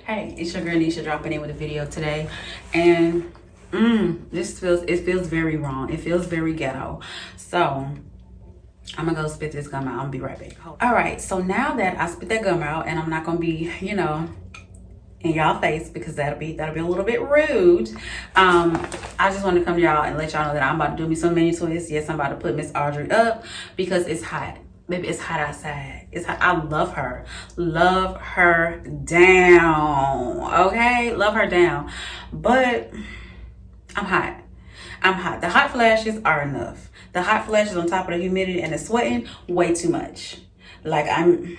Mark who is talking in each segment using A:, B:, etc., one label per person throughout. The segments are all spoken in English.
A: Hey, it's your girl Nisha dropping in with a video today, and it feels very wrong. It feels very ghetto. So I'm gonna go spit this gum out. I'm gonna be right back. All right, so now that I spit that gum out, and I'm not gonna be, in y'all face because that'll be a little bit rude. I just want to come to y'all and let y'all know that I'm about to do me some mini twists. Yes, I'm about to put Miss Audrey up because it's hot. Baby, it's hot outside. It's hot. I love her. Love her down. Okay? Love her down. But I'm hot. I'm hot. The hot flashes are enough. The hot flashes on top of the humidity and the sweating, way too much. Like I'm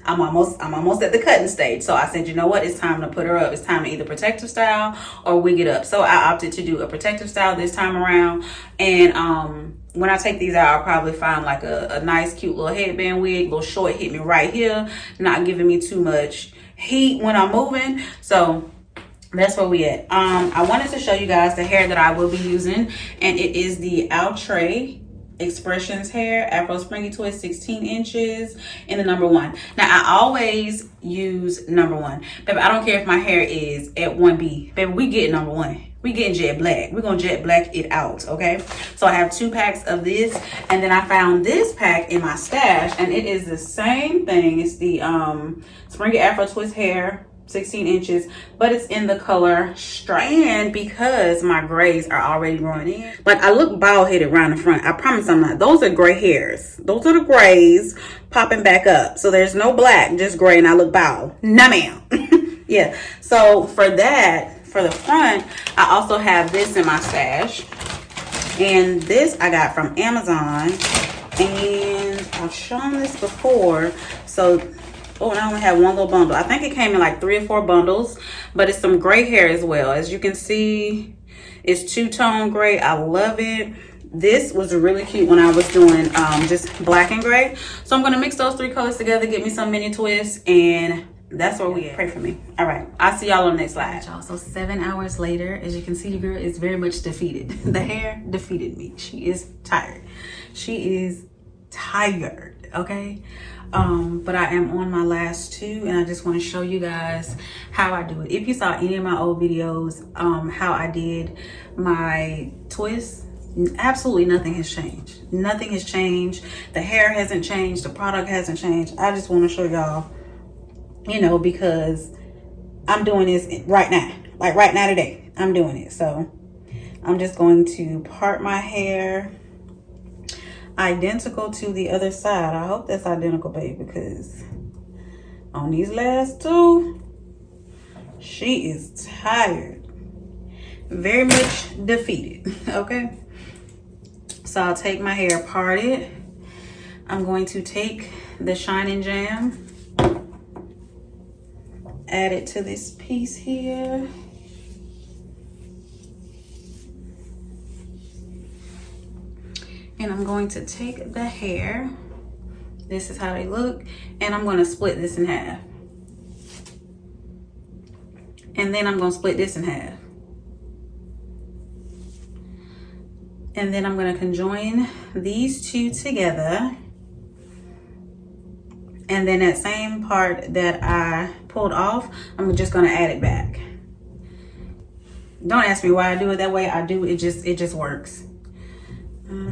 A: almost at the cutting stage. So I said, you know what? It's time to put her up. It's time to either protective style or wig it up. So I opted to do a protective style this time around. And when I take these out, I'll probably find like a nice, cute little headband wig, little short, hit me right here, not giving me too much heat when I'm moving. So that's where we at. I wanted to show you guys the hair that I will be using, and it is the Outre Xpression's hair Afro Springy Twist 16 inches in the number 1. Now I always use number 1, baby. I don't care if my hair is at 1B, baby. We get number 1. We getting jet black. We're gonna jet black it out, okay? So I have 2 packs of this, and then I found this pack in my stash, and it is the same thing. It's the Springy Afro Twist hair 16 inches, but it's in the color Strand because my grays are already growing in. Like, I look bald headed around the front. I promise I'm not. Those are gray hairs. Those are the grays popping back up. So there's no black, just gray, and I look bald. No, ma'am. Yeah. So for that, for the front, I also have this in my stash, and this I got from Amazon, and I've shown this before. So oh, and I only have one little bundle. I think it came in like 3 or 4 bundles, but it's some gray hair as well. As you can see, it's 2-tone gray. I love it. This was really cute when I was doing just black and gray. So I'm going to mix those 3 colors together, get me some mini twists, and that's where we at. Pray for me. All right, I'll see y'all on the next slide, y'all. So 7 hours later, as you can see, the girl is very much defeated. The hair defeated me. She is tired. She is tired, okay? But I am on my last 2, and I just want to show you guys how I do it. If you saw any of my old videos, how I did my twists, absolutely nothing has changed. Nothing has changed. The hair hasn't changed. The product hasn't changed. I just want to show y'all, because I'm doing this right now. Like right now today, I'm doing it. So I'm just going to part my hair identical to the other side. I hope that's identical, babe, because on these last 2, she is tired, very much defeated. Okay, so I'll take my hair parted. I'm going to take the Shining Jam, add it to this piece here, and I'm going to take the hair. This is how they look, and I'm going to split this in half, and then I'm going to split this in half, and then I'm going to conjoin these 2 together, and then that same part that I pulled off, I'm just going to add it back. Don't ask me why I do it that way. I do it, just works.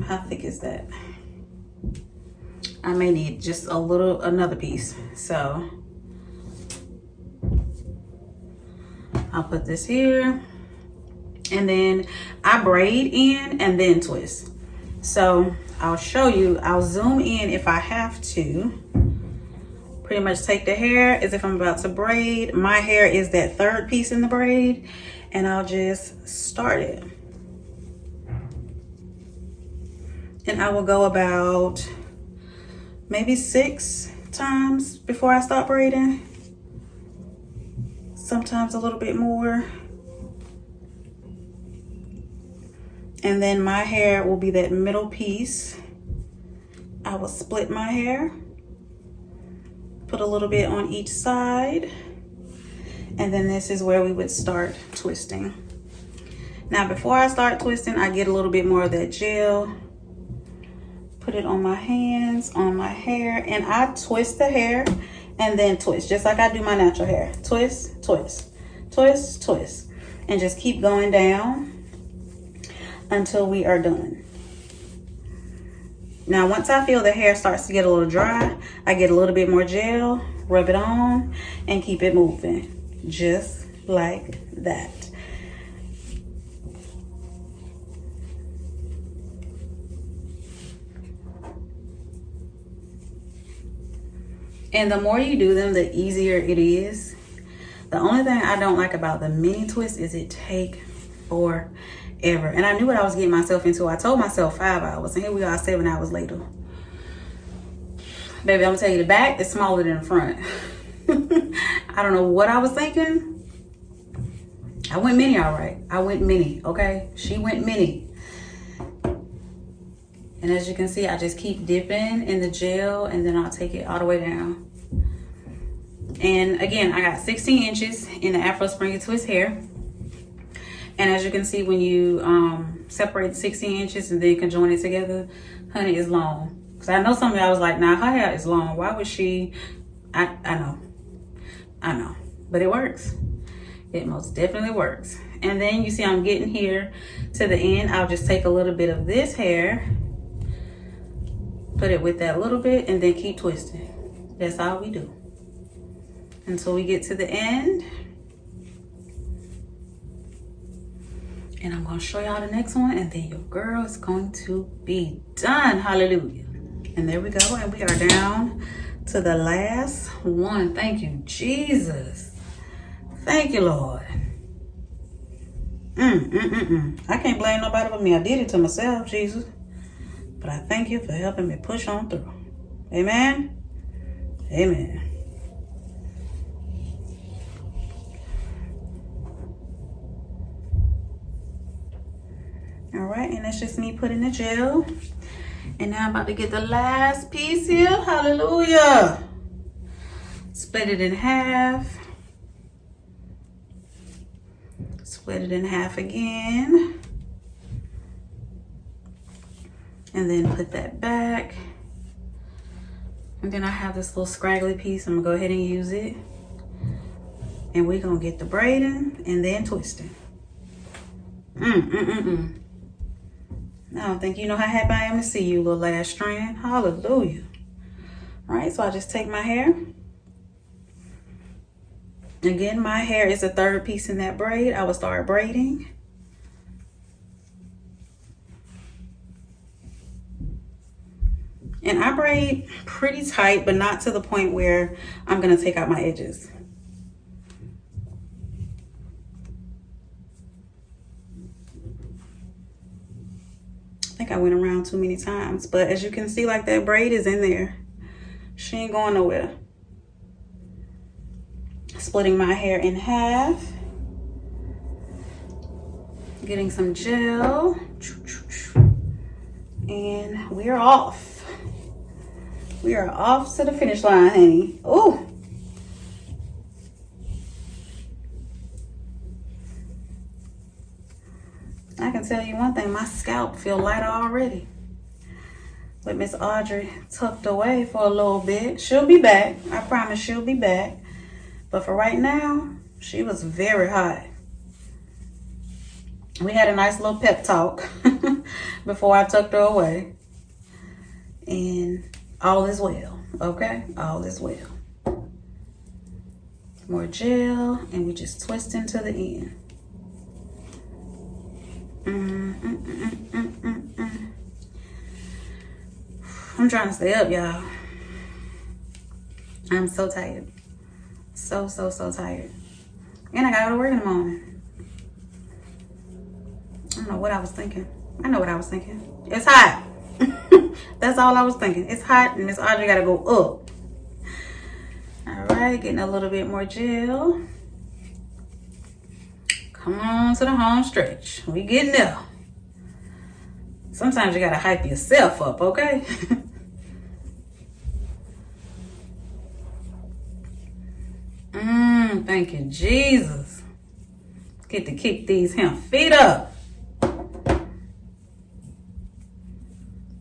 A: How thick is that? I may need just another piece. So I'll put this here, and then I braid in and then twist. So I'll show you, I'll zoom in if I have to. Pretty much take the hair as if I'm about to braid. My hair is that 3rd piece in the braid, and I'll just start it. And I will go about maybe 6 times before I stop braiding. Sometimes a little bit more. And then my hair will be that middle piece. I will split my hair, put a little bit on each side, and then this is where we would start twisting. Now, before I start twisting, I get a little bit more of that gel, put it on my hands, on my hair, and I twist the hair and then twist, just like I do my natural hair. Twist, twist, twist, twist, and just keep going down until we are done. Now, once I feel the hair starts to get a little dry, I get a little bit more gel, rub it on, and keep it moving, just like that. And the more you do them, the easier it is. The only thing I don't like about the mini twist is it take forever. And I knew what I was getting myself into. I told myself 5 hours, and here we are 7 hours later. Baby, I'm gonna tell you, the back is smaller than the front. I don't know what I was thinking. I went mini, all right. I went mini, okay? She went mini. And as you can see, I just keep dipping in the gel, and then I'll take it all the way down. And again, I got 16 inches in the Afro Springy Twist hair. And as you can see, when you separate the 16 inches and then conjoin it together, honey, it's long. Because I know some of y'all was like, nah, her hair is long. Why would she? I know. But it works. It most definitely works. And then you see I'm getting here to the end. I'll just take a little bit of this hair, put it with that little bit, and then keep twisting. That's all we do until we get to the end. And I'm going to show y'all the next one, and then your girl is going to be done. Hallelujah. And there we go. And we are down to the last one. Thank you, Jesus. Thank you, Lord. I can't blame nobody but me. I did it to myself, Jesus. But I thank you for helping me push on through. Amen. Amen. All right, and that's just me putting the gel. And now I'm about to get the last piece here. Hallelujah. Split it in half. Split it in half again. And then put that back. And then I have this little scraggly piece. I'm gonna go ahead and use it. And we're gonna get the braiding and then twisting. I don't think you know how happy I am to see you, little last strand. Hallelujah. All right, so I just take my hair. Again, my hair is the third piece in that braid. I will start braiding. And I braid pretty tight, but not to the point where I'm gonna take out my edges. I think I went around too many times, but as you can see, like that braid is in there. She ain't going nowhere. Splitting my hair in half. Getting some gel. And we're off. We are off to the finish line, honey. Ooh. I can tell you one thing, my scalp feel lighter already. With Miss Audrey tucked away for a little bit. She'll be back. I promise she'll be back. But for right now, she was very hot. We had a nice little pep talk before I tucked her away. And all is well, okay? All is well. More gel, and we just twist into the end. I'm trying to stay up, y'all. I'm so tired. So tired. And I gotta go to work in the morning. I don't know what I was thinking. I know what I was thinking. It's hot. That's all I was thinking. It's hot and Miss Audrey gotta go up. All right, getting a little bit more gel. Come on to the home stretch. We getting there. Sometimes you gotta hype yourself up, okay? Thank you, Jesus. Get to kick these feet up.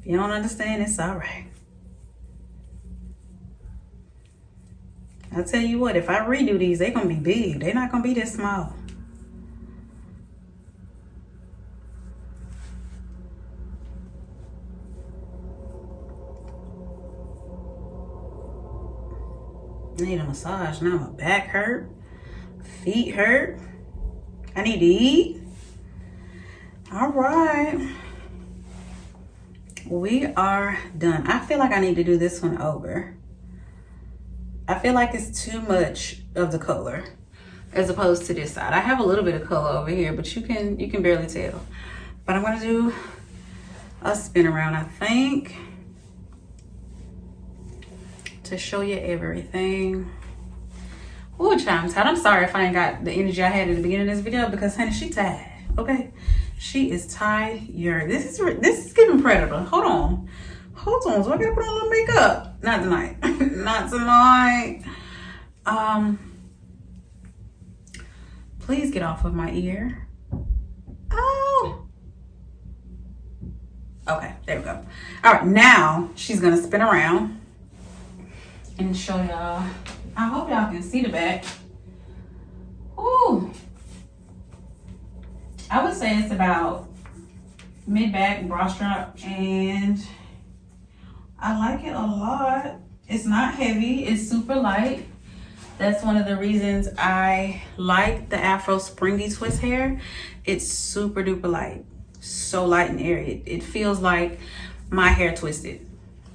A: If you don't understand, it's all right. I tell you what, if I redo these, they're gonna be big. They're not gonna be this small. I need a massage now. My back hurt, feet hurt. I need to eat. All right, we are done. I feel like I need to do this one over. I feel like it's too much of the color as opposed to this side. I have a little bit of color over here, but you can barely tell. But I'm gonna do a spin around, I think, to show you everything. Oh, child, I'm sorry if I ain't got the energy I had at the beginning of this video, because honey, she tired. Okay, she is tired. This is giving Predator. Hold on, so I gotta put on a little makeup. Not tonight. Not tonight. Please get off of my ear. Oh, okay, there we go. All right, now she's gonna spin around and show y'all. I hope y'all can see the back. Ooh, I would say it's about mid-back bra strap, and I like it a lot. It's not heavy, it's super light. That's one of the reasons I like the Afro Springy twist hair. It's super duper light, so light and airy. It feels like my hair twisted.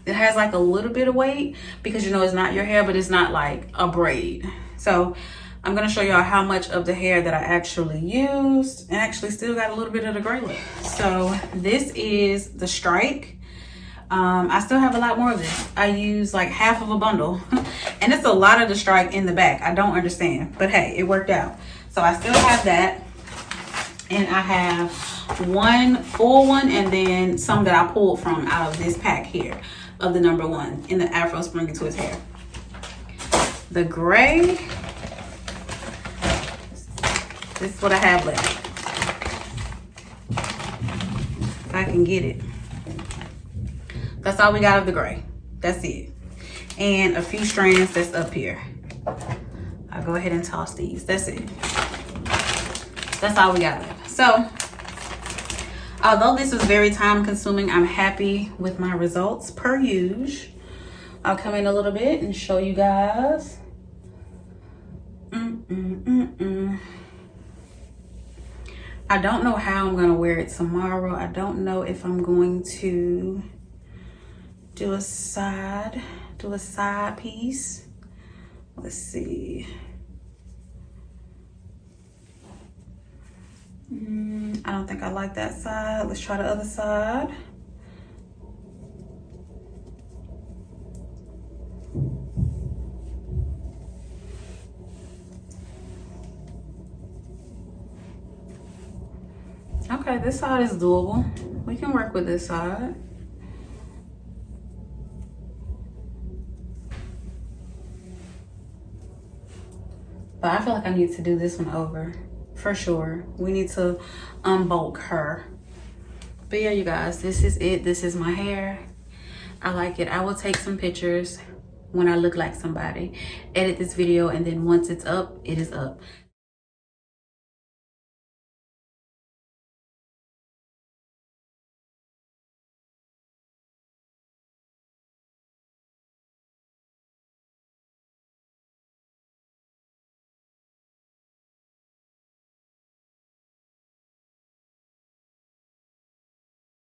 A: It has like a little bit of weight because you know it's not your hair, but it's not like a braid. So I'm gonna show y'all how much of the hair that I actually used, and actually still got a little bit of the gray left. So this is the strike. I still have a lot more of this. I use like half of a bundle and it's a lot of the strike in the back. I don't understand, but hey, it worked out. So I still have that, and I have one full one and then some that I pulled from out of this pack here of the number 1 in the Afro Springy twist hair. The gray, this is what I have left. If I can get it. That's all we got of the gray. That's it. And a few strands that's up here. I'll go ahead and toss these. That's it. That's all we got left. So, although this was very time consuming, I'm happy with my results per usual. I'll come in a little bit and show you guys. I don't know how I'm gonna wear it tomorrow. I don't know if I'm going to do a side piece. Let's see. I don't think I like that side. Let's try the other side. Okay, this side is doable. We can work with this side. But I feel like I need to do this one over for sure. We need to unbulk her. But yeah, you guys, this is it. This is my hair. I like it. I will take some pictures when I look like somebody, edit this video, and then once it's up, it is up.